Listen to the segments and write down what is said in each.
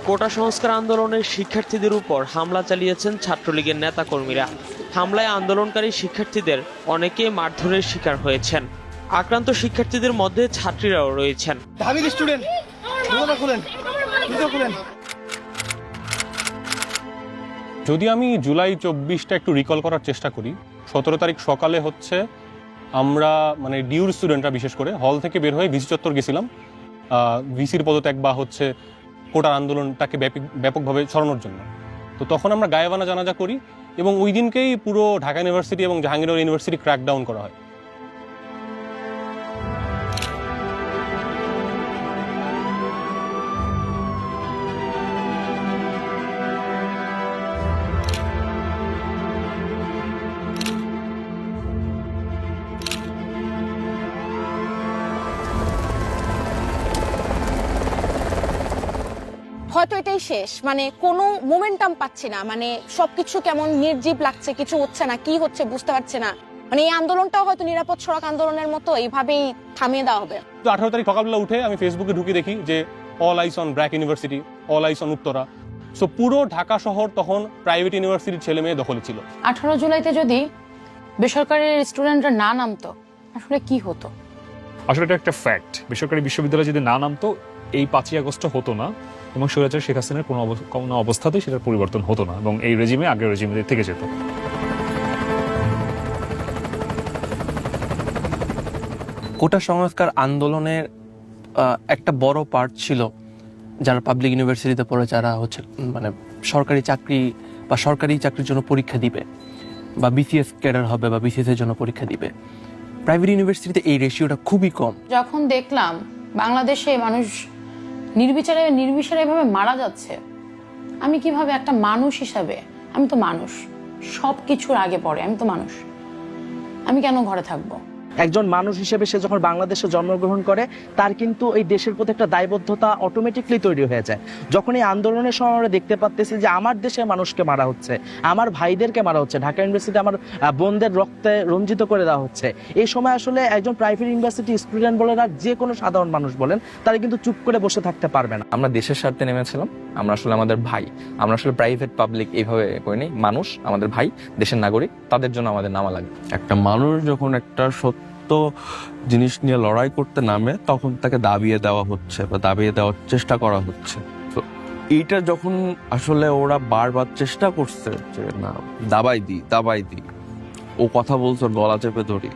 কোটা সংস্কার আন্দোলনের শিক্ষার্থীদের উপর হামলা চালিয়েছেন ছাত্রলীগের নেতাকর্মীরা। হামলায় আন্দোলনকারী শিক্ষার্থীদের অনেকেই মারধরের শিকার হয়েছেন। আক্রান্ত শিক্ষার্থীদের মধ্যে ছাত্রীরাও রয়েছেন। যদি আমি জুলাই 24টা একটু রিকল করার চেষ্টা করি, 17 তারিখ সকালে হচ্ছে আমরা মানে ডিউর স্টুডেন্টরা বিশেষ করে হল থেকে বের হয়ে ভিসি চত্বর গেছিলাম ভিসির পদত্যাগ বা হচ্ছে কোটার আন্দোলনটাকে ব্যাপকভাবে ছড়ানোর জন্য। তো তখন আমরা গায়েবানা জানাজা করি এবং ওই দিনকেই পুরো ঢাকা ইউনিভার্সিটি এবং জাহাঙ্গীরনগর ইউনিভার্সিটি ক্র্যাকডাউন করা হয়। হয়তো এটাই শেষ, মানে কোনো মোমেন্টাম পাচ্ছি না, মানে সবকিছু কেমন নির্জীব লাগছে, কিছু হচ্ছে না, কি হচ্ছে বুঝতে পারছি না। মানে এই আন্দোলনটাও হয়তো নিরাপদ সড়ক আন্দোলনের মতো এইভাবেই থামিয়ে দেওয়া হবে। তো 18 তারিখ সকালবেলা উঠে আমি ফেসবুকে ঢুকে দেখি যে all ice on BRAC university, all ice on Uttara. So পুরো ঢাকা শহর তখন প্রাইভেট ইউনিভার্সিটির ছেলে মেয়ে দখলে ছিল। 18 জুলাইতে যদি বেসরকারি স্টুডেন্টরা না নামতো আসলে কি হতো? আসলে এটা একটা ফ্যাক্ট। বেসরকারি বিশ্ববিদ্যালয় যদি না নামতো এই 5ই আগস্ট হতো না এবং স্বৈরাচার শেখ হাসিনার কোনো অবস্থাতেই সেটার পরিবর্তন হতো না এবং এই রেজিমে আগের রেজিমে থেকে যেত। কোটা সংস্কার আন্দোলনের একটা বড় পার্ট ছিল যারা পাবলিক ইউনিভার্সিটিতে পড়ে, যারা হচ্ছে মানে সরকারি চাকরি বা সরকারি চাকরির জন্য পরীক্ষা দিবে বা বিসিএস ক্যাডার হবে বা বিসিএস এর জন্য পরীক্ষা দিবে। প্রাইভেট ইউনিভার্সিটিতে এই রেশিওটা খুবই কম। যখন দেখলাম বাংলাদেশে মানুষ নির্বিচারে এভাবে মারা যাচ্ছে, আমি কিভাবে একটা মানুষ হিসাবে, আমি তো মানুষ, সব কিছুর আগে পড়ে আমি তো মানুষ, আমি কেন ঘরে থাকবো? একজন মানুষ হিসেবে সে যখন বাংলাদেশে জন্মগ্রহণ করে তার কিন্তু এই দেশের প্রতি একটা দায়বদ্ধতা অটোমেটিকলি তৈরি হয়ে যায়। যখন এই আন্দোলনের সময় আমরা দেখতে পাচ্ছি যে আমার দেশের মানুষকে মারা হচ্ছে, আমার ভাইদেরকে মারা হচ্ছে, ঢাকা ইউনিভার্সিটি আমার বোনদের রক্তে রঞ্জিত করে দেওয়া হচ্ছে, এই সময় আসলে একজন প্রাইভেট ইউনিভার্সিটি স্টুডেন্ট বলেন আর যে কোনো সাধারণ মানুষ বলেন, তারা কিন্তু চুপ করে বসে থাকতে পারবে না। আমরা দেশের স্বার্থে নেমেছিলাম, আমরা আসলে আমাদের ভাই, আমরা আসলে প্রাইভেট পাবলিক এইভাবে করিনি, মানুষ আমাদের ভাই, দেশের নাগরিক, তাদের জন্য আমাদের নামা লাগবে। একটা মানুষ যখন একটা সত্য জিনিস নিয়ে লড়াই করতে নামে তখন তাকে দাবিয়ে দেওয়া হচ্ছে বা দাবিয়ে দেওয়ার চেষ্টা করা হচ্ছে। তো এইটা যখন আসলে ওরা বারবার চেষ্টা করছে যে না দাবাই দিই, ও কথা বলছে গলা চেপে ধরি,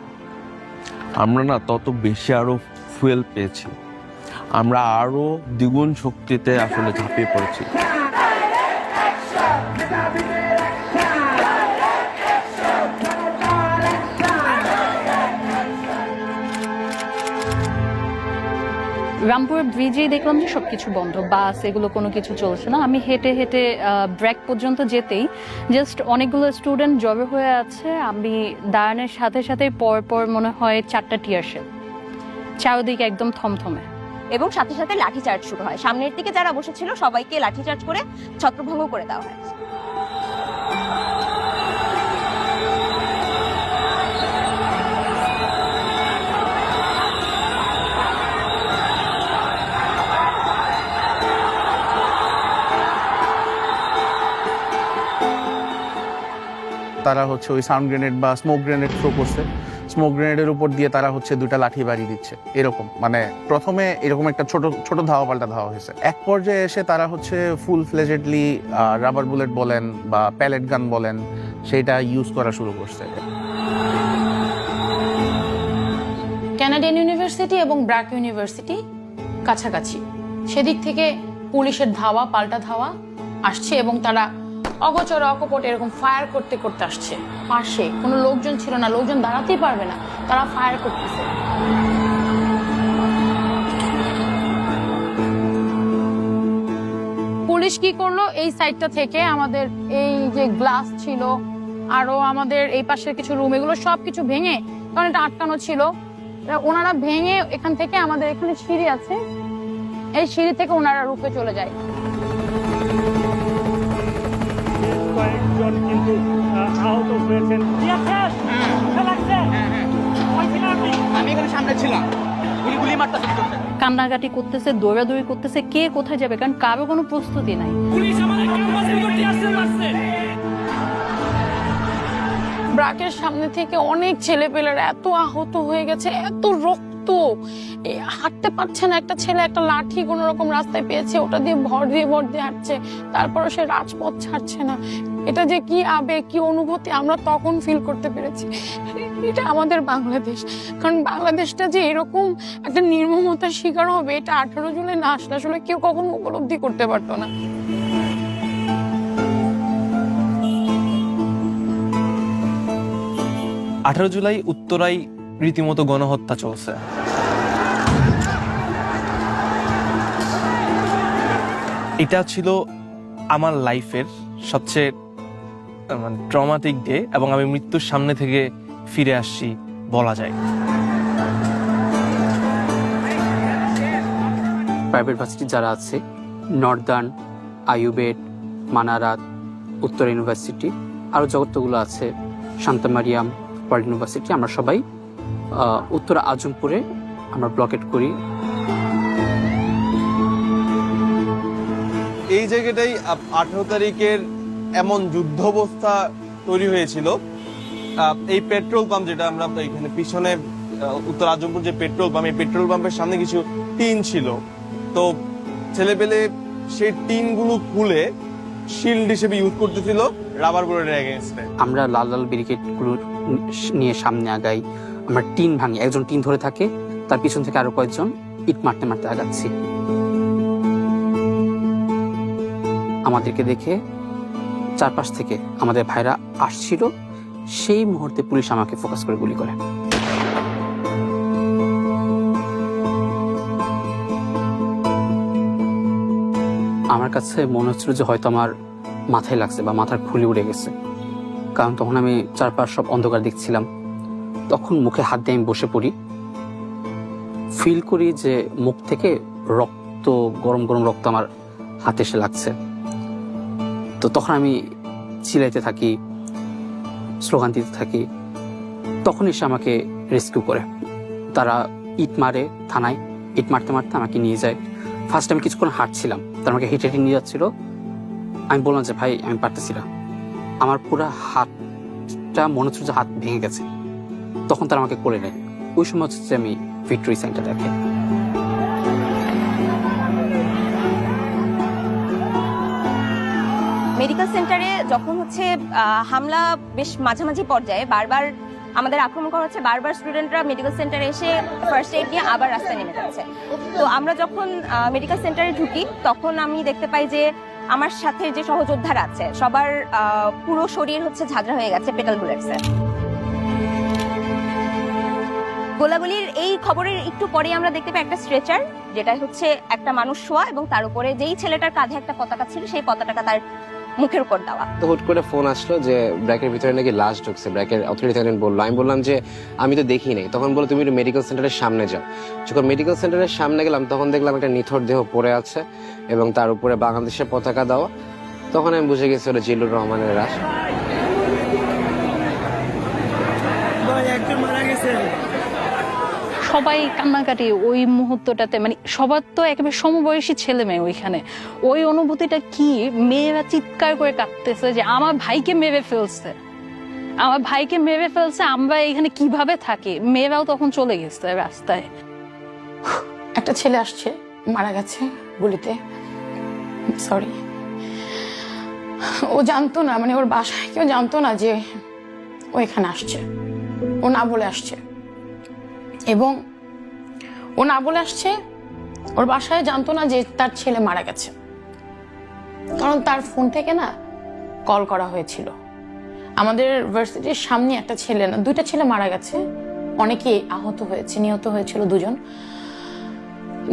আমরা না তত বেশি আরো ফুয়েল পেয়েছি, আমরা আরো দ্বিগুণ শক্তিতে আসলে ঝাঁপিয়ে পড়েছি। রামপুর ব্রিজেই দেখলাম যে সবকিছু বন্ধ, বাস এগুলো কোনো কিছু চলছে না। আমি হেঁটে হেঁটে ব্র্যাক পর্যন্ত যেতেই জাস্ট অনেকগুলো স্টুডেন্ট জড়ো হয়ে আছে। আমি দাঁড়ানোর সাথে সাথে পর মনে হয় 4টা টিয়ার শেল, চারদিকে একদম থমথমে, এবং সাথে সাথে লাঠিচার্জ শুরু হয়। সামনের দিকে যারা বসেছিল সবাইকে লাঠিচার্জ করে ছত্রভঙ্গ করে দেওয়া হয়। তারা হচ্ছে ওই সাউন্ড গ্রেনেড বা স্মোক গ্রেনেড থ্রো করছে, স্মোক গ্রেনেডের উপর দিয়ে তারা হচ্ছে 2টা লাঠি বাড়িয়ে দিচ্ছে। এরকম মানে প্রথমে এরকম একটা ছোট ধাওয়া পাল্টা ধাওয়া হয়েছে, এক পর্যায়ে এসে তারা হচ্ছে ফুল ফ্লেজেডলি রাবার বুলেট বলেন বা প্যালেট গান বলেন সেটা ইউজ করা শুরু করছে। কানাডিয়ান ইউনিভার্সিটি এবং ব্র্যাক ইউনিভার্সিটি কাছাকাছি, সেদিক থেকে পুলিশের ধাওয়া পাল্টা ধাওয়া আসছে এবং তারা অগোচর অকপট এরকম ফায়ার করতে করতে আসছে। পাশে কোনো লোকজন ছিল না, লোকজন দাঁড়াতেই পারবে না, তারা ফায়ার করতেছে। পুলিশ কি করলো, এই সাইডটা থেকে আমাদের এই যে গ্লাস ছিল আরো আমাদের এই পাশের কিছু রুম, এগুলো সবকিছু ভেঙে, কারণ এটা আটকানো ছিল, ওনারা ভেঙে এখান থেকে আমাদের এখানে সিঁড়ি আছে, এই সিঁড়ি থেকে ওনারা রুপে চলে যায়। কয়েকজন কিন্তু আহত হয়েছেন। আমি এখানে সামনে ছিলাম, কান্নাকাটি করতেছে, দৌড়াদৌড়ি করতেছে, কে কোথায় যাবে, কারণ কারো কোনো প্রস্তুতি নাই। ব্রাকের সামনে থেকে অনেক ছেলেপেলেরা এত আহত হয়ে গেছে, এত রক্ত, হাঁটতে পারছে না। একটা ছেলে একটা লাঠি কোন রকম রাস্তায় পেয়েছে, ওটা দিয়ে ভর দিয়ে হাঁটছে, তারপরে সে রাজপথ ছাড়ছে না। এটা যে কি আবেগ, কি অনুভূতি আমরা তখন ফিল করতে পেরেছি। এটা আমাদের বাংলাদেশ, কারণ বাংলাদেশটা যে এরকম একটা নির্মমতার শিকার হবে এটা 18 জুলাই না আসলে আসলে কেউ কখনো উপলব্ধি করতে পারতো না। 18 জুলাই উত্তরায় রীতিমতো গণহত্যা চলছে। এটা ছিল আমার লাইফের সবচেয়ে ট্রমাটিক ডে, এবং আমি মৃত্যুর সামনে থেকে ফিরে আসছি বলা যায়। প্রাইভেট ভার্সিটি যারা আছে, নর্দার্ন, আইউবেট, মানারাত, উত্তর ইউনিভার্সিটি, আরও যতগুলো আছে, শান্তা মারিয়াম, ওয়ার্ল্ড ইউনিভার্সিটি, আমরা সবাই উত্তর আজমপুরে আমরা ব্লকেট করি। এই জায়গাটাই 18 তারিখের এমন যুদ্ধাবস্থা তৈরি হয়েছিল। এই পেট্রোল পাম্প যেটা আমরা এখানে পিছনে উত্তর আজমপুর যে পেট্রোল পাম্প, এই পেট্রোল পাম্পের সামনে কিছু টিন ছিল, তো ছেলেপেলে সেই টিনগুলো খুলে শিল্ড হিসেবে ইউজ করতেছিল রাবার বুলেটের এগেইনস্টে। আমরা লাল লাল ব্যারিকেডগুলো নিয়ে সামনে আগাই, আমরা টিন ভাঙি, একজন টিন ধরে থাকে, তার পিছন থেকে আরো কয়েকজন ইট মারতে মারতে আগাচ্ছি। আমাদেরকে দেখে চারপাশ থেকে আমাদের ভাইরা আসছিল, সেই মুহূর্তে পুলিশ আমাকে ফোকাস করে গুলি করে। আমার কাছে মনে হচ্ছিল যে হয়তো আমার মাথায় লাগছে বা মাথার খুলি উড়ে গেছে, কারণ তখন আমি চারপাশ সব অন্ধকার দেখছিলাম। তখন মুখে হাত দিয়ে আমি বসে পড়ি, ফিল করি যে মুখ থেকে রক্ত, গরম গরম রক্ত আমার হাতে এসে লাগছে। তো তখন আমি চিল্লাইতে থাকি, স্লোগান দিতে থাকি। তখন এসে আমাকে রেস্কিউ করে, তারা ইট মারে থানায়, ইট মারতে মারতে আমাকে নিয়ে যায়। ফার্স্ট আমি কিছুক্ষণ হাঁটছিলাম, তারা আমাকে হেঁটে হেঁটে নিয়ে যাচ্ছিল। আমি বললাম যে ভাই আমি পারতেছি না, আমার পুরো হাতটা মনে হচ্ছে যে হাত ভেঙে গেছে। তখন তারা আমাকে কোলে নেয়। ওই সময় হচ্ছে আমি ভিক্টোরি সেন্টার দেখে। মেডিকেল সেন্টারে যখন হচ্ছে হামলা বেশ মাঝামাঝি পর্যায়ে বারবার আমাদের আক্রমণ করা হচ্ছে, বারবার স্টুডেন্টরা মেডিকেল সেন্টারে এসে ফার্স্ট এইড নিয়ে আবার রাস্তায় নেমে যাচ্ছে। তো আমরা যখন মেডিকেল সেন্টারে ঢুকি তখন আমি দেখতে পাই যে আমার সাথে যে সহযোদ্ধারা আছে সবার পুরো শরীর হচ্ছে ঝাঁঝরা হয়ে গেছে পেটাল বুলেটসে। গোলাগুলির এই খবরের একটু পরে আমরা দেখতে পাই একটা স্ট্রেচার, যেটা হচ্ছে একটা মানুষ শোয়া, এবং তার উপরে যেই ছেলেটার কাঁধে একটা পতাকা ছিল সেই পতাকাটা তার মুখের উপর দেওয়া। তো হুট করে ফোন আসলো যে ব্র্যাকের ভিতরে নাকি লাশ ঢুকছে। ব্র্যাকের অথরিটি বললো, আমি বললাম যে আমি তো দেখি নাই। তখন বললো তুমি মেডিকেল সেন্টারের সামনে যাও। যখন মেডিকেল সেন্টারের সামনে গেলাম তখন দেখলাম একটা নিথর দেহ পড়ে আছে এবং তার উপরে বাংলাদেশের পতাকা দেওয়া। তখন আমি বুঝে গেছি ওটা জিল্লুর রহমানের লাশ। সবাই কান্নাকাটি ওই মুহূর্তটাতে, মানে সবার তো একেবারে সমবয়সী ছেলে মেয়ে ওইখানে। ওই অনুভূতিটা কি, মেয়েরা চিৎকার করে কাঁদতেছে যে আমার ভাইকে মেরে ফেলছে, আমার ভাইকে মেরে ফেলছে, আমরা এখানে কিভাবে থাকি। মেয়েরাও তখন চলে গেছে রাস্তায়। একটা ছেলে আসছে, মারা গেছে গুলিতে, সরি। ও জানতো না, মানে ওর বাসায় কেউ জানতো না যে ও এখানে আসছে, ও না বলে আসছে। এবং ও না বলে আসছে, ওর বাসায় জানতো না যে তার ছেলে মারা গেছে, কারণ তার ফোন থেকে না কল করা হয়েছিল। আমাদের ভার্সিটির সামনে একটা ছেলে, না দুইটা ছেলে মারা গেছে, অনেকে আহত হয়েছে, নিহত হয়েছিল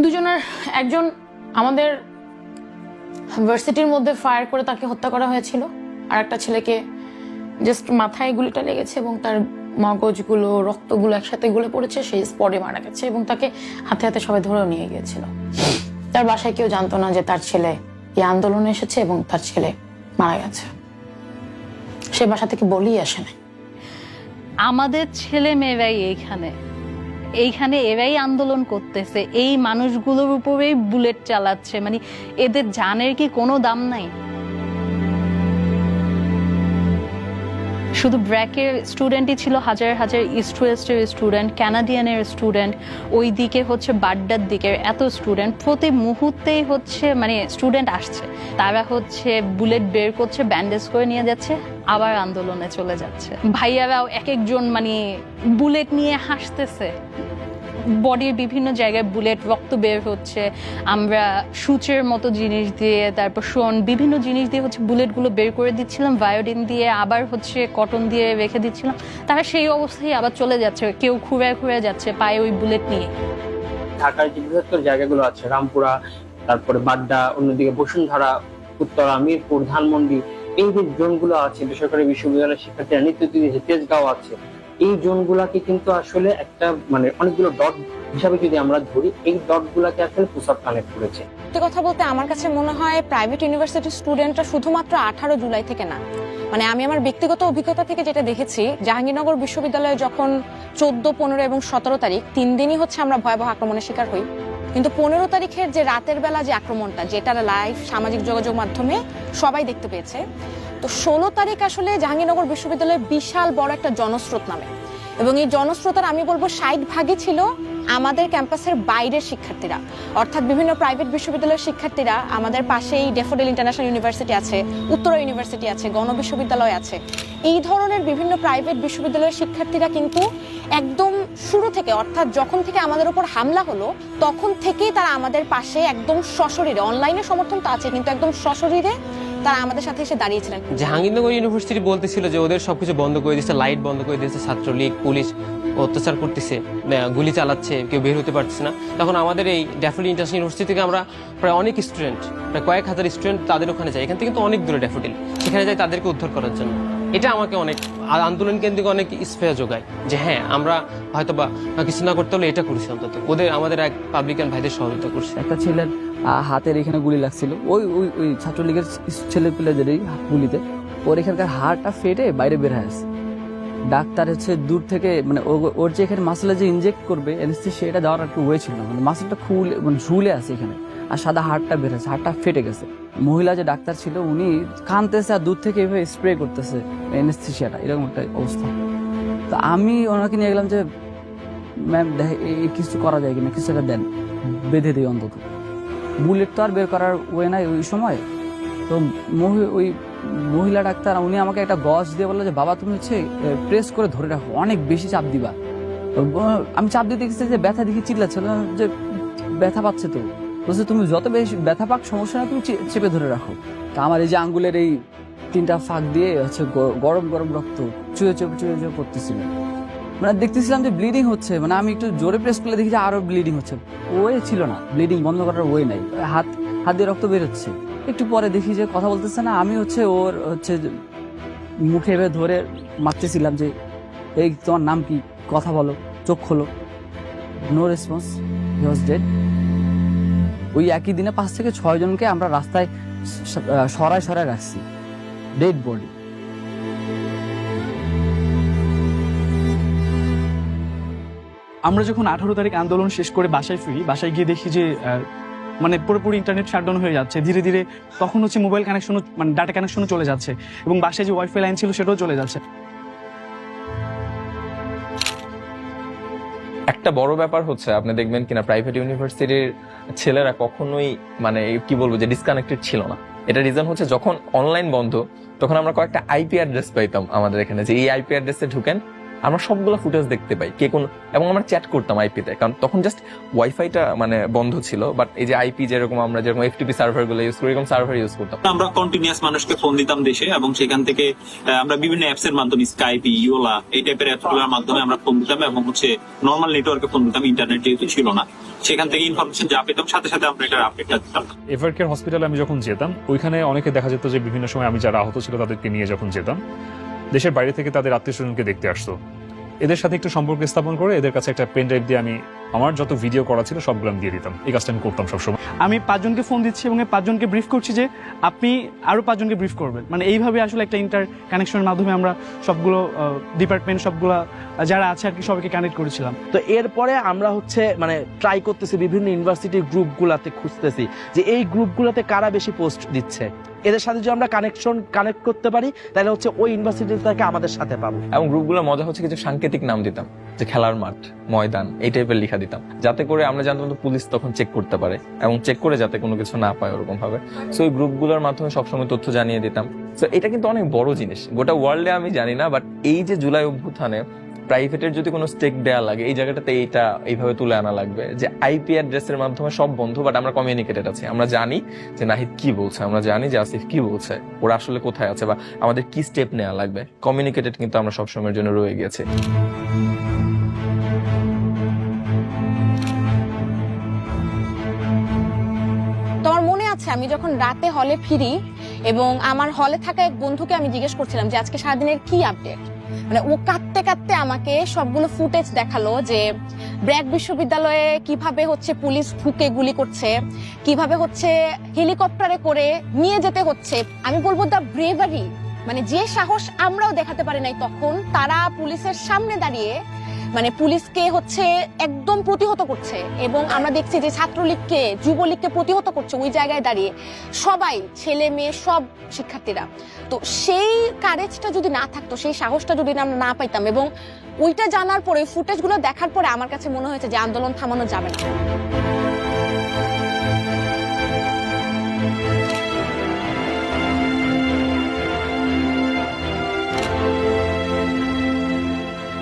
দুজনের একজন আমাদের ভার্সিটির মধ্যে ফায়ার করে তাকে হত্যা করা হয়েছিল, আর একটা ছেলেকে জাস্ট মাথায় গুলিটা লেগেছে এবং তার মগজগুলো, রক্তগুলো একসাথে গলে পড়েছে, সেই স্পটে মারা গেছে এবং তাকে হাতে হাতে সবাই ধরেও নিয়ে গিয়েছিল। তার বাসায় কেউ জানতো না যে তার ছেলে এই আন্দোলনে এসেছে এবং তার ছেলে মারা গেছে। সে বাসা থেকে বলেই আসে না। আমাদের ছেলে মেয়েরাই এইখানে এইখানে এরাই আন্দোলন করতেছে, এই মানুষগুলোর উপরেই বুলেট চালাচ্ছে, মানে এদের জানের কি কোনো দাম নাই? শুধু ব্র্যাকের স্টুডেন্টই ছিল হাজার হাজার, ইস্ট ওয়েস্টের স্টুডেন্ট, কানাডিয়ানের স্টুডেন্ট, ওই দিকে হচ্ছে বাড্ডার দিকের এত স্টুডেন্ট, প্রতি মুহূর্তেই হচ্ছে মানে স্টুডেন্ট আসছে, তারা হচ্ছে বুলেট বের করছে, ব্যান্ডেজ করে নিয়ে যাচ্ছে, আবার আন্দোলনে চলে যাচ্ছে। ভাইয়ারাও এক একজন মানে বুলেট নিয়ে হাসতেছে, বডির বিভিন্ন জায়গায় বুলেট, রক্ত বের হচ্ছে, আমরা সূচের মতো জিনিস দিয়ে, তারপর বিভিন্ন জিনিস দিয়ে হচ্ছে বুলেটগুলো বের করে দিচ্ছিলাম, বায়োডিন দিয়ে, আবার হচ্ছে কটন দিয়ে রেখে দিচ্ছিলাম, তারা সেই অবস্থায় আবার চলে যাচ্ছে, কেউ খুঁড়ে যাচ্ছে পায়ে ওই বুলেট নিয়ে। ঢাকার যে বৃহত্তর জায়গাগুলো আছে, রামপুরা, তারপরে বাড্ডা, অন্যদিকে বসুন্ধরা, উত্তরা, মিরপুর, ধানমন্ডি, এই যে জোনগুলো আছে বেসরকারি বিশ্ববিদ্যালয়ের শিক্ষার্থীরা নিত্যদিন দিয়েছে, তেজগাঁও আছে, এই জোনগুলাকে কিন্তু আসলে একটা মানে অনেকগুলো ডট হিসাবে যদি আমরা ধরি, এই ডট গুলাকে আসলে পুসআপ কানেক্ট করেছে। সত্যি কথা বলতে আমার কাছে মনে হয় প্রাইভেট ইউনিভার্সিটির স্টুডেন্টরা শুধুমাত্র 18 জুলাই থেকে না, মানে আমি আমার ব্যক্তিগত অভিজ্ঞতা থেকে যেটা দেখেছি, জাহাঙ্গীরনগর বিশ্ববিদ্যালয়ে যখন 14, 15 এবং 17 তারিখ 3 দিনই হচ্ছে আমরা ভয়াবহ আক্রমণের শিকার হই, কিন্তু 15 তারিখের যে রাতের বেলা যে আক্রমণটা, যেটা লাইভ সামাজিক যোগাযোগ মাধ্যমে সবাই দেখতে পেয়েছে, তো 16 তারিখ আসলে জাহাঙ্গীরনগর বিশ্ববিদ্যালয়ে বিশাল বড় একটা জনস্রোত নামে, এবং এই জনস্রোতের আমি বলবো 60% ছিল আমাদের ক্যাম্পাসের বাইরের শিক্ষার্থীরা, অর্থাৎ বিভিন্ন প্রাইভেট বিশ্ববিদ্যালয়ের শিক্ষার্থীরা। আমাদের পাশেই ড্যাফোডিল ইন্টারন্যাশনাল ইউনিভার্সিটি আছে, উত্তরা ইউনিভার্সিটি আছে, গণ বিশ্ববিদ্যালয় আছে, এই ধরনের বিভিন্ন প্রাইভেট বিশ্ববিদ্যালয়ের শিক্ষার্থীরা কিন্তু একদম শুরু থেকে, অর্থাৎ যখন থেকে আমাদের উপর হামলা হলো তখন থেকেই তারা আমাদের পাশে একদম সশরীরে, অনলাইনে সমর্থন তো আছে কিন্তু একদম সশরীরে তারা আমাদের সাথে এসে দাঁড়িয়েছিলেন। জাহাঙ্গীরনগর ইউনিভার্সিটি বলতেছিল যে ওদের সবকিছু বন্ধ করে দিচ্ছে, লাইট বন্ধ করে দিচ্ছে, ছাত্রলীগ পুলিশ অত্যাচার করতেছে, গুলি চালাচ্ছে, কেউ বের হতে পারতেছে না। তখন আমাদের এই ড্যাফোডিল ইন্টারন্যাশনাল ইউনিভার্সিটি থেকে আমরা প্রায় অনেক স্টুডেন্ট, প্রায় কয়েক হাজার স্টুডেন্ট তাদের ওখানে যায়, এখান থেকে কিন্তু অনেক দূরে ড্যাফোডিল, সেখানে যাই তাদেরকে উদ্ধার করার জন্য। এটা আমাকে অনেক আন্দোলন কেন্দ্রিক অনেক স্পেয়ার যোগায় যে হ্যাঁ আমরা হয়তো বা কিছু না করতে হলে এটা করছি, অন্তত আমাদের এক পাবলিকান ভাইদের সহযোগিতা করছে। একটা ছেলের হাতের এখানে গুলি লাগছিল, ওই ওই ওই ছাত্রলীগের ছেলে পেলেদেরই গুলিতে, ওর এখানকার হাড়টা ফেটে বাইরে বের হয়ে আসে। ডাক্তার হচ্ছে দূর থেকে মানে ওর যে এখানে মাসলে যে ইনজেক্ট করবে অ্যানেস্থেসিয়া, এটা দেওয়ার একটু ওয়ে ছিল না, মানে মাসলটা খুলে মানে ঝুলে আছে এখানে, আর সাদা হাড়টা বের হয়েছে, হাড়টা ফেটে গেছে। মহিলা যে ডাক্তার ছিল উনি কানতেছে আর দূর থেকে এভাবে স্প্রে করতেছে অ্যানেস্থেসিয়াটা, এরকম একটা অবস্থা। তো আমি ওনাকে নিয়ে গেলাম যে ম্যাম এই কিছু করা যায় কিনা, কিছু একটা দেন, বেঁধে দিই অন্তত। বুলেট তো আর বের করার ওয়ে নাই ওই সময়। তো ওই মহিলা ডাক্তার উনি আমাকে একটা গজ দিয়ে বললো যে বাবা তুমি হচ্ছে প্রেস করে ধরে রাখো, অনেক বেশি চাপ দিবা। আমি চাপ দিতে গেছি যে ব্যথা দেখে চিল্লাচ্ছিল যে ব্যথা পাচ্ছে, তো বলছে তুমি যত বেশি ব্যথা পাক সমস্যা না, তুমি চেপে ধরে রাখো। তা আমার এই যে আঙ্গুলের এই 3টা ফাঁক দিয়ে হচ্ছে গরম গরম রক্ত চুয়ে পড়তেছিল, মানে দেখতেছিলাম যে ব্লিডিং হচ্ছে, মানে আমি একটু জোরে প্রেস করলে দেখি যে আরো ব্লিডিং হচ্ছে, ওয়ে ছিল না, ব্লিডিং বন্ধ করার ওয়ে নাই, হাত দিয়ে রক্ত বের হচ্ছে। একটু পরে দেখি যে কথা বলতেছে না, আমি হচ্ছে ওর হচ্ছে মুখে এভাবে ধরে মারতেছিলাম যে এই তোমার নাম কি, কথা বলো, চোখ খোলো, no response, he was dead. ওই একই দিনে 5 থেকে 6 জনকে আমরা রাস্তায় সরায় রাখছি, ডেড বডি। আমরা যখন 18 তারিখ আন্দোলন শেষ করে বাসায় ফিরি, বাসায় গিয়ে দেখি যে মানে পুরোপুরি ইন্টারনেট শাটডাউন হয়ে যাচ্ছে ধীরে ধীরে। তখন হচ্ছে মোবাইল কানেকশনও মানে ডাটা কানেকশনও চলে যাচ্ছে, এবং বাসায় যে ওয়াইফাই লাইন ছিল সেটাও চলে যাচ্ছে। একটা বড় ব্যাপার হচ্ছে আপনি দেখবেন কিনা প্রাইভেট ইউনিভার্সিটির ছেলেরা কখনোই মানে কি বলবো যে ডিসকানেক্টেড ছিল না। এটা রিজন হচ্ছে যখন অনলাইন বন্ধ তখন আমরা কয়েকটা আইপি অ্যাড্রেস পাইতাম আমাদের এখানে, যে এই আইপি অ্যাড্রেসে ঢুকেন আমরা সবগুলো ফুটেজ দেখতে পাই কে কোন, এবং আমরা চ্যাট করতাম আইপিতে, কারণ তখন জাস্ট ওয়াইফাইটা মানে বন্ধ ছিল। বাট এই যে আইপি যেরকম আমরা যেরকম এফটিপি সার্ভার গুলো ইউজ করি, এরকম সার্ভার ইউজ করতাম। আমরা কন্টিনিউয়াস মানুষকে ফোন দিতাম দেশে, এবং সেখান থেকে আমরা বিভিন্ন অ্যাপস এর মাধ্যমে স্কাইপ, ইওলা এই টাইপের অ্যাপসগুলোর মাধ্যমে আমরা ফোন দিতাম, এবং হচ্ছে নর্মাল নেটওয়ার্কে ফোন দিতাম, ইন্টারনেট যেহেতু ছিল না। সেখান থেকে ইনফরমেশন যা পেতাম সাথে সাথে আমরা এটার আপডেটটা দিতাম। এভারকেয়ার হসপিটালে আমি যখন যেতাম ওইখানে অনেকে দেখা যেত যে বিভিন্ন সময় আমি যারা আহত ছিল তাদেরকে নিয়ে যখন যেতাম, দেশের বাইরে থেকে তাদের আত্মীয় স্বজনকে দেখতে আসতো। এদের সাথে একটু সম্পর্ক স্থাপন করে এদের কাছে একটা পেন ড্রাইভ দিয়ে আমি আমার যত ভিডিও করা ছিল সবগুলো আমি দিয়ে দিতাম। এই কাজটা আমি করতাম সবসময়। আমি 5 জনকে ফোন দিচ্ছি এবং এই 5 জনকে ব্রিফ করছি যে আপনি আরো 5 জনকে ব্রিফ করবেন। মানে এইভাবে আসলে একটা ইন্টার কানেকশনের মাধ্যমে আমরা সবগুলো ডিপার্টমেন্ট সবগুলো যারা আছে আর কি সবাইকে কানেক্ট করেছিলাম। তো এরপরে আমরা হচ্ছে মানে ট্রাই করতেছি বিভিন্ন ইউনিভার্সিটির গ্রুপগুলোতে খুঁজতেছি যে এই গ্রুপগুলোতে কারা বেশি পোস্ট দিচ্ছে, এদের সাথে যদি আমরা কানেক্ট করতে পারি তাহলে হচ্ছে ওই ইউনিভার্সিটি থেকে আমাদের সাথে পাবো। এবং গ্রুপগুলোর মজা হচ্ছে কিছু সাংকেতিক নাম দিতাম, যে খেলার মাঠ, ময়দান, এই টাইপের লেখা দিতাম, যাতে করে আমরা জানতাম তো পুলিশ তখন চেক করতে পারে এবং চেক করে যাতে কোনো কিছু না পায় ওরকম ভাবে। সো ওই গ্রুপগুলোর মাধ্যমে সবসময় তথ্য জানিয়ে দিতাম। সো এটা কিন্তু অনেক বড় জিনিস, গোটা ওয়ার্ল্ডে আমি জানি না, বাট এই যে জুলাই অভ্যুত্থানে প্রাইভেটের যদি কোনো স্টেক দেওয়া লাগে এই জায়গাটাতে এইটা এইভাবে তুলে আনা লাগবে যে আইপি অ্যাড্রেসের মাধ্যমে সব বন্ধু, বাট আমরা কমিউনিকেটেড আছি, আমরা জানি যে নাহিদ কি বলছে, আমরা জানি যে আসিফ কি বলছে, ওরা আসলে কোথায় আছে বা আমাদের কি স্টেপ নেওয়া লাগবে। কমিউনিকেটেড কিন্তু আমরা সবসময়ের জন্য রয়ে গেছি। তোমার মনে আছে আমি যখন রাতে হলে ফিরি এবং আমার হলে থাকা এক বন্ধুকে আমি জিজ্ঞেস করছিলাম যে আজকে সারাদিনের কি আপডেট, মানে ও কাঁদতে কাঁদতে আমাকে সবগুলো ফুটেজ দেখালো যে ব্র্যাক বিশ্ববিদ্যালয়ে কিভাবে হচ্ছে পুলিশ ঢুকে গুলি করছে, কিভাবে হচ্ছে হেলিকপ্টারে করে নিয়ে যেতে হচ্ছে। আমি বলবো দা ব্রেভারি, মানে যে সাহস আমরাও দেখাতে পারি নাই তখন, তারা পুলিশের সামনে দাঁড়িয়ে মানে পুলিশকে হচ্ছে একদম প্রতিহত করছে। এবং আমরা দেখছি যে ছাত্রলীগকে, যুবলীগকে প্রতিহত করছে ওই জায়গায় দাঁড়িয়ে সবাই, ছেলে মেয়ে সব শিক্ষার্থীরা। তো সেই কারেজটা যদি না থাকতো, সেই সাহসটা যদি আমরা না পাইতাম, এবং ওইটা জানার পরে, ফুটেজগুলো দেখার পরে আমার কাছে মনে হয়েছে যে আন্দোলন থামানো যাবে না।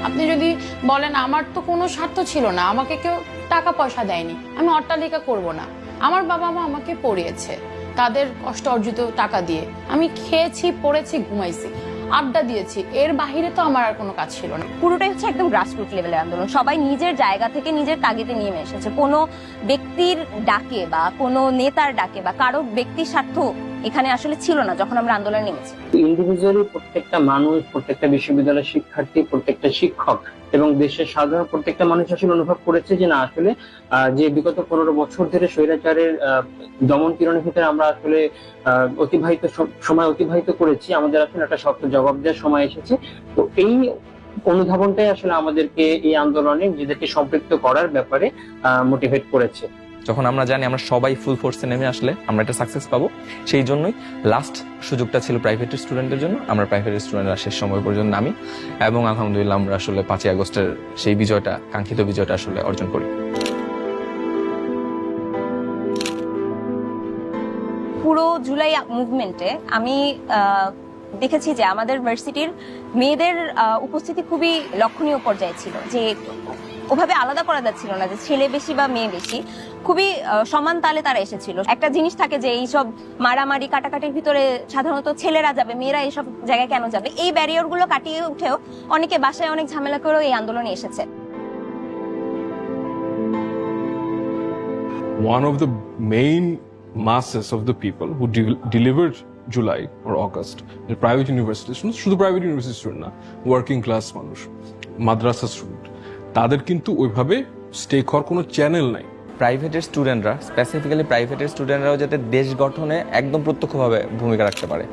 আপনি যদি বলেন আমার তো কোনো স্বার্থ ছিল না, আমাকে কেউ টাকা পয়সা দেয়নি, আমি অট্টালিকা করব না, আমার বাবা মা আমাকে পড়িয়েছে তাদের কষ্ট অর্জিত টাকা দিয়ে, আমি খেয়েছি, পড়েছি, ঘুমাইছি, আড্ডা দিয়েছি, এর বাহিরে তো আমার আর কোনো কাজ ছিল না। পুরোটাই হচ্ছে একদম গ্রাসরুট লেভেলের আন্দোলন। সবাই নিজের জায়গা থেকে নিজের তাগিদে নিয়ে এসেছে, কোনো ব্যক্তির ডাকে বা কোনো নেতার ডাকে বা কারো ব্যক্তির স্বার্থ এখানে আসলে ছিল না যখন আমরা আন্দোলনে নেমেছি। ইন্ডিভিজুয়ালি প্রত্যেকটা মানুষ, প্রত্যেকটা বিশ্ববিদ্যালয়ের শিক্ষার্থী, প্রত্যেকটা শিক্ষক এবং দেশের সাধারণ প্রত্যেকটা মানুষ আসলে অনুভব করেছে যে না, আসলে যে বিগত 15 বছর ধরে স্বৈরাচারের দমন পীড়নের ভিতরে আমরা আসলে সময় অতিবাহিত করেছি, আমাদের আসলে একটা শক্ত জবাব দেওয়ার সময় এসেছে। তো এই অনুধাবনটাই আসলে আমাদেরকে এই আন্দোলনে নিজেদেরকে সম্পৃক্ত করার ব্যাপারে মোটিভেট করেছে। যখন আমরা জানি আমরা সবাই ফুল ফোর্সে নেমে আসলে আমরা একটা সাকসেস পাবো, সেই জন্যই লাস্ট সুযোগটা ছিল প্রাইভেট স্টুডেন্টদের জন্য। আমরা প্রাইভেট স্টুডেন্টরা শেষ সময় পর্যন্ত নামি এবং আলহামদুলিল্লাহ আমরা আসলে 5ই আগস্টের সেই বিজয়টা, কাঙ্ক্ষিত বিজয়টা আসলে অর্জন করি। পুরো জুলাই মুভমেন্টে আমি দেখেছি যে আমাদের ভার্সিটির মেয়েদের উপস্থিতি খুবই লক্ষণীয় পর্যায়ে ছিল, যে ওভাবে আলাদা করা যাচ্ছিল না যে ছেলে বেশি বা মেয়ে বেশি, খুবই সমান তালে তারা এসেছিল। একটা জিনিস থাকে যে এইসব মারামারি কাটাকাটির ভিতরে সাধারণত ছেলেরা যাবে, মেয়েরা এইসব জায়গায় কেন যাবে, এই ব্যারিয়ার গুলো কাটিয়ে উঠেও অনেকে বাসায় অনেক ঝামেলা করেও এই আন্দোলনে এসেছে। One of the main masses of the people who delivered July or August, the private universities, শুধু প্রাইভেট ইউনিভার্সিটি স্টুডেন্ট না, ওয়ার্কিং ক্লাস মানুষ, মাদ্রাসা স্টুডেন্ট, তাদের কিন্তু ওইভাবে স্টেক হওয়ার কোনো চ্যানেল নাই। প্রাইভেটের স্টুডেন্টরা, স্পেসিফিক্যালি প্রাইভেটের স্টুডেন্টরাও যাতে দেশ গঠনে একদম প্রত্যক্ষভাবে ভূমিকা রাখতে পারে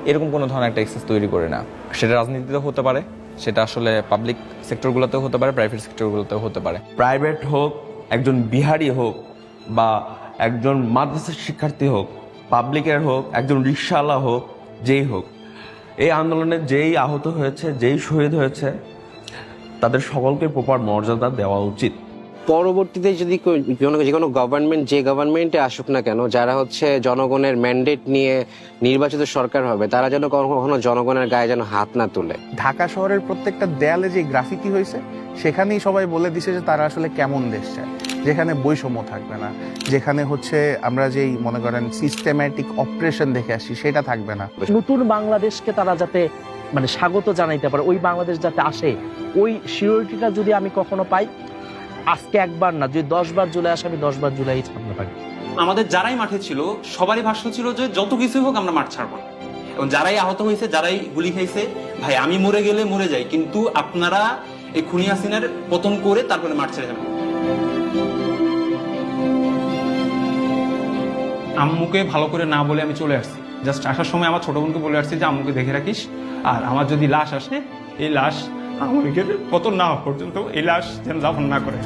এরকম কোনো ধরনের একটা এক্সেস তৈরি করে না। সেটা রাজনীতিতেও হতে পারে, সেটা আসলে পাবলিক সেক্টরগুলোতেও হতে পারে, প্রাইভেট সেক্টরগুলোতেও হতে পারে। প্রাইভেট হোক, একজন বিহারি হোক বা একজন মাদ্রাসার শিক্ষার্থী হোক, পাবলিকের হোক, একজন রিক্সাওয়ালা হোক, যেই হোক, এই আন্দোলনে যেই আহত হয়েছে, যেই শহীদ হয়েছে, তাদের সকলকে প্রপার মর্যাদা দেওয়া উচিত। পরবর্তীতে যদি যে কোনো গভর্নমেন্ট, যে গভর্নমেন্টে আসুক না কেন, যারা হচ্ছে জনগণের ম্যান্ডেট নিয়ে নির্বাচিত সরকার হবে, তারা যেন কখনো জনগণের গায়ে যেন হাত না তুলে। ঢাকা শহরের প্রত্যেকটা দেয়ালে যে গ্রাফিতি হয়েছে সেখানেই সবাই বলে দিছে যে তারা আসলে কেমন দেশ চায়, যেখানে বৈষম্য থাকবে না, যেখানে হচ্ছে আমরা যেই মনে করেন সিস্টেম্যাটিক অপারেশন দেখে আসছি সেটা থাকবে না। নতুন বাংলাদেশকে তারা যাতে মানে স্বাগত জানাইতে পারে, ওই বাংলাদেশ যাতে আসে, ওই সিওরিটিটা যদি আমি কখনো পাই, আজকে একবার না, যদি 10 বার জুলাই আসে আমি 10 বার জুলাই সামনে থাকি। আমাদের যারাই মাঠে ছিল সবারই ভাষ্য ছিল যে যত কিছুই হোক আমরা মাঠ ছাড়বো, এবং যারাই আহত হয়েছে, যারাই গুলি খাইছে, ভাই আমি মরে গেলে মরে যাই, কিন্তু আপনারা এই খুনি হাসিনার পতন করে তারপরে মাঠ ছেড়ে যাবেন। আম্মুকে ভালো করে না বলে আমি চলে আসছি। জাস্ট আসার সময় আমার ছোট বোনকে বলে আসছি যে আম্মুকে দেখে রাখিস, আর আমার যদি লাশ আসে এই লাশ আমাকে পতন না হওয়া পর্যন্ত এই লাশ যেন দাফন না করে।